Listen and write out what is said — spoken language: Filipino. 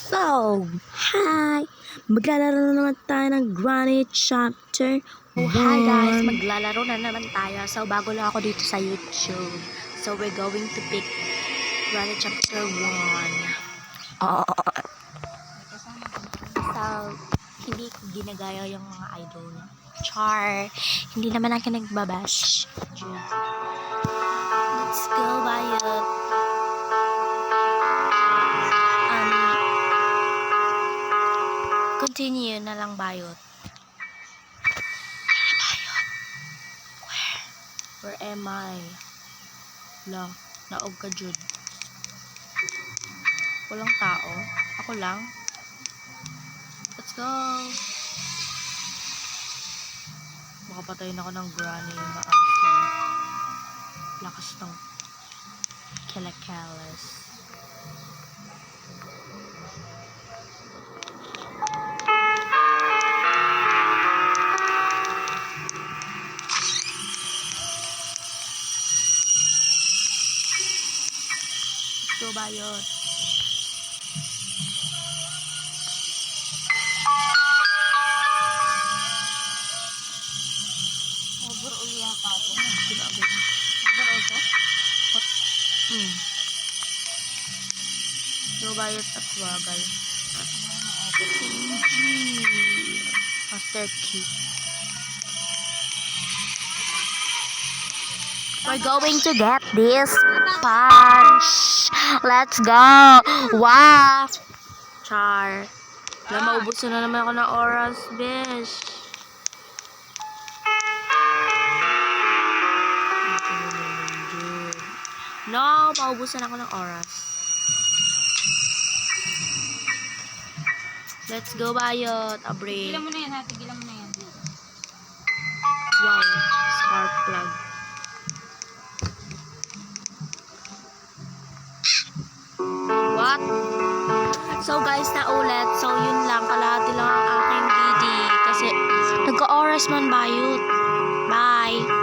So, hi! Maglalaro na naman tayo ng Granny Chapter 1. Hi guys! Maglalaro na naman tayo. So, bago lang ako dito sa YouTube. So, we're going to pick Granny Chapter 1. So, hindi ko ginagaya yung mga idol. Char! Hindi naman ako nagbabash. Let's go, Bayot! Continue na lang, Bayot. Where am I? La, naog ka, Jud. Walang tao. Ako lang. Let's go. Baka patayin ako ng granny na lakas ng kilakalas. Let's go, Bayot. Overall yata ito. Sinabi mo. Overall ito? What? Go, Bayot at wagal. Master key. We're going to get this punch. Let's go. Wow. Char. Wala, maubusan na naman ako ng oras, bish. No, maubusan ako ng oras. Let's go, Bayot. A break. Tigilan mo na yan ha, tigilan mo na yan. Wow. Spark plug. What? So guys, naulit. So yun lang. Kalahati lang ang aking BD. Kasi nagka-oras man, Bayot. Bye.